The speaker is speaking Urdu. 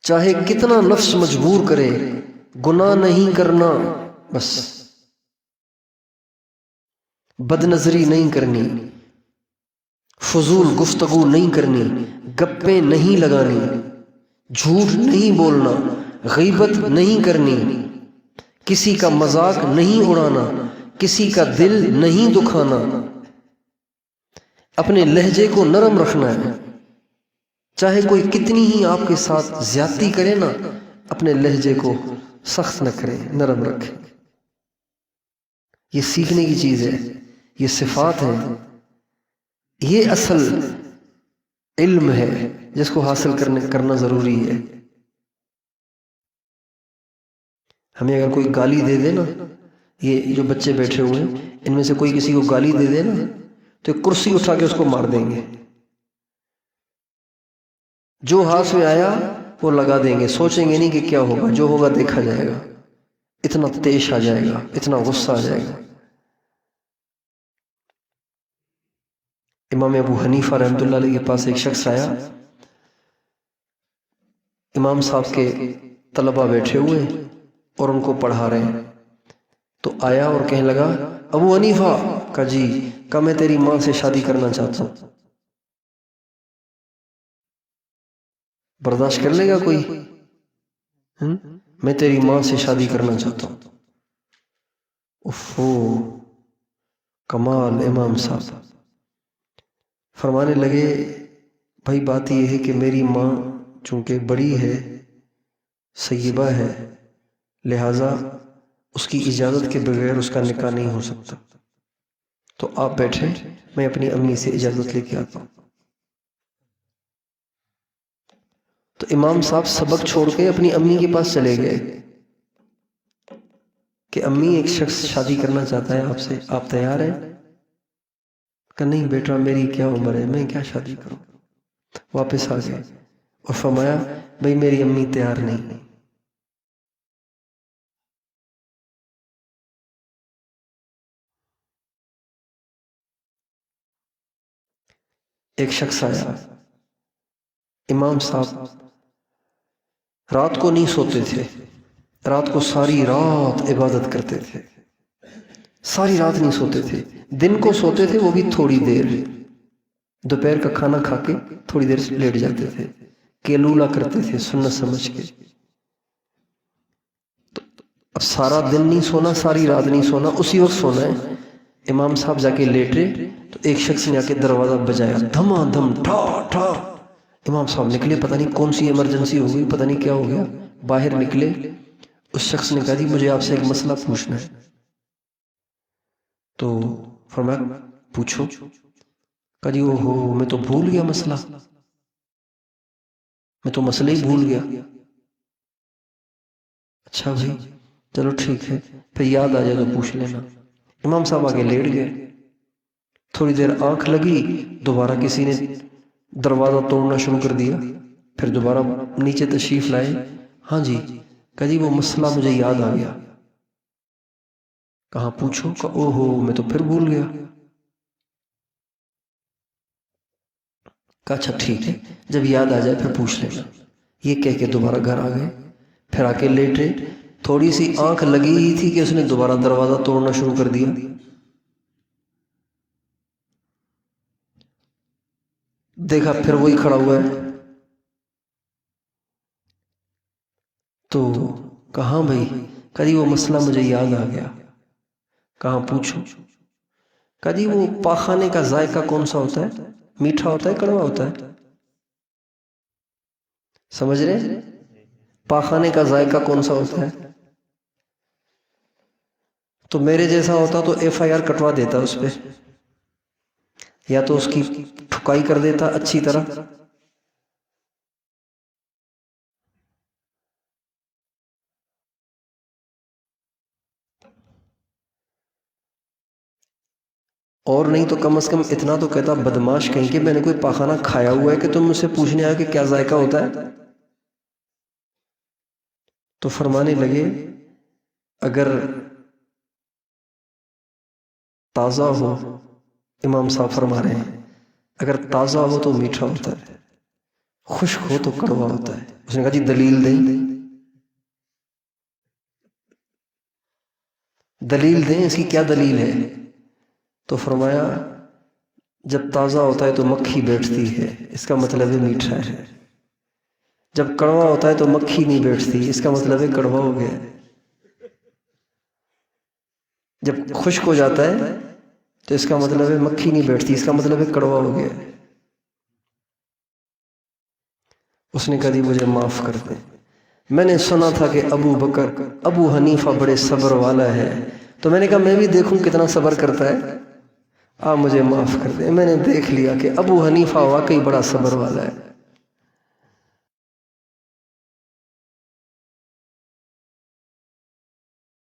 چاہے کتنا نفس مجبور کرے گناہ نہیں کرنا، بس بد نظری نہیں کرنی، فضول گفتگو نہیں کرنی، گپیں نہیں لگانی، جھوٹ نہیں بولنا، غیبت نہیں کرنی، کسی کا مذاق نہیں اڑانا، کسی کا دل نہیں دکھانا، اپنے لہجے کو نرم رکھنا ہے۔ چاہے کوئی کتنی ہی آپ کے ساتھ زیادتی کرے نا، اپنے لہجے کو سخت نہ کرے، نرم رکھے۔ یہ سیکھنے کی چیز ہے، یہ صفات ہے، یہ اصل علم ہے جس کو حاصل کرنا ضروری ہے۔ ہمیں اگر کوئی گالی دے دے نا، یہ جو بچے بیٹھے ہوئے ہیں ان میں سے کوئی کسی کو گالی دے دے نا تو ایک کرسی اٹھا کے اس کو مار دیں گے، جو ہاتھ میں آیا وہ لگا دیں گے، سوچیں گے نہیں کہ کیا ہوگا، جو ہوگا دیکھا جائے گا۔ اتنا تیش آ جائے گا، اتنا غصہ آ جائے گا۔ امام ابو حنیفہ رحمۃ اللہ علیہ کے پاس ایک شخص آیا، امام صاحب کے طلبہ بیٹھے ہوئے اور ان کو پڑھا رہے ہیں، تو آیا اور کہنے لگا ابو حنیفہ کا جی کہ میں تیری ماں سے شادی کرنا چاہتا ہوں۔ برداشت کر لے گا کوئی؟ میں تیری ماں سے شادی کرنا چاہتا ہوں۔ اوفو، کمال! امام صاحب فرمانے لگے بھائی بات یہ ہے کہ میری ماں چونکہ بڑی ہے، سیبہ ہے، لہٰذا اس کی اجازت کے بغیر اس کا نکاح نہیں ہو سکتا، تو آپ بیٹھیں، میں اپنی امی سے اجازت لے کے آتا ہوں۔ تو امام صاحب سبق چھوڑ کے اپنی امی کے پاس چلے گئے کہ امی ایک شخص شادی کرنا چاہتا ہے آپ سے، آپ تیار ہیں؟ کہ نہیں بیٹا میری کیا عمر ہے، میں کیا شادی کروں۔ واپس آ گئے اور فرمایا بھئی میری امی تیار نہیں۔ ایک شخص آیا، امام صاحب رات کو نہیں سوتے تھے، رات کو ساری رات عبادت کرتے تھے، ساری رات نہیں سوتے تھے، دن کو سوتے تھے وہ بھی تھوڑی دیر، دوپہر کا کھانا کھا کے تھوڑی دیر لیٹ جاتے تھے، کیلولا کرتے تھے سنت سمجھ کے۔ اب سارا دن نہیں سونا، ساری رات نہیں سونا، اسی وقت سونا ہے۔ امام صاحب جا کے لیٹے تو ایک شخص نے آ کے دروازہ بجایا، دھما دھم، ٹھا ٹھا۔ امام صاحب نکلے، پتہ نہیں کون سی ایمرجنسی ہو گئی، پتہ نہیں کیا ہو گیا، باہر نکلے۔ اس شخص نے کہا جی مجھے آپ سے ایک مسئلہ پوچھنا ہے۔ تو فرمایا پوچھو۔ کہا جی اوہو میں تو بھول گیا مسئلہ، میں تو مسئلہ ہی بھول گیا۔ اچھا بھائی چلو ٹھیک ہے، پھر یاد آ جائے تو پوچھ لینا۔ امام صاحب آگے لیٹ گئے، تھوڑی دیر آنکھ لگی، دوبارہ کسی نے دروازہ توڑنا شروع کر دیا، پھر دوبارہ نیچے تشریف لائے۔ ہاں جی، کہا جی وہ مسئلہ مجھے یاد آ گیا۔ کہاں پوچھو؟ کہ اوہو میں تو پھر بھول گیا۔ کہا اچھا ٹھیک ہے، جب یاد آ جائے پھر پوچھ لینا۔ یہ کہہ کے دوبارہ گھر آ گئے، پھر آ کے لیٹے، تھوڑی سی آنکھ لگی ہی تھی کہ اس نے دوبارہ دروازہ توڑنا شروع کر دیا۔ دیکھا پھر وہی کھڑا ہوا ہے، تو کہاں بھائی؟ کہا جی وہ مسئلہ مجھے یاد آ گیا۔ کہاں پوچھو؟ کہا جی وہ پاخانے کا ذائقہ کون سا ہوتا ہے؟ میٹھا ہوتا ہے کڑوا ہوتا ہے؟ سمجھ رہے؟ پاخانے کا ذائقہ کون سا ہوتا ہے؟ تو میرے جیسا ہوتا تو ایف آئی آر کٹوا دیتا اس پہ، یا تو اس کی ٹھکائی کر دیتا اچھی طرح۔ اور نہیں تو کم از کم اتنا تو کہتا بدماش کہیں کہ میں نے کوئی پاخانہ کھایا ہوا ہے کہ تم مجھ سے پوچھنے آیا کہ کیا ذائقہ ہوتا ہے؟ تو فرمانے لگے اگر تازہ ہو، امام صاحب فرما رہے ہیں اگر تازہ ہو تو میٹھا ہوتا ہے، خشک ہو تو کڑوا ہوتا ہے۔ اس نے کہا جی دلیل دیں، دلیل دیں، اس کی کیا دلیل ہے؟ تو فرمایا جب تازہ ہوتا ہے تو مکھی بیٹھتی ہے، اس کا مطلب ہے میٹھا ہے۔ جب کڑوا ہوتا ہے تو مکھی نہیں بیٹھتی، اس کا مطلب ہے کڑوا ہو گیا۔ جب خشک ہو جاتا ہے تو اس کا مطلب ہے مکھی نہیں بیٹھتی، اس کا مطلب ہے کڑوا ہو گیا۔ اس نے کہا جی مجھے معاف کر دیں، میں نے سنا تھا کہ ابو بکر ابو حنیفہ بڑے صبر والا ہے، تو میں نے کہا میں بھی دیکھوں کتنا صبر کرتا ہے، آپ مجھے معاف کر دیں۔ میں نے دیکھ لیا کہ ابو حنیفہ واقعی بڑا صبر والا ہے۔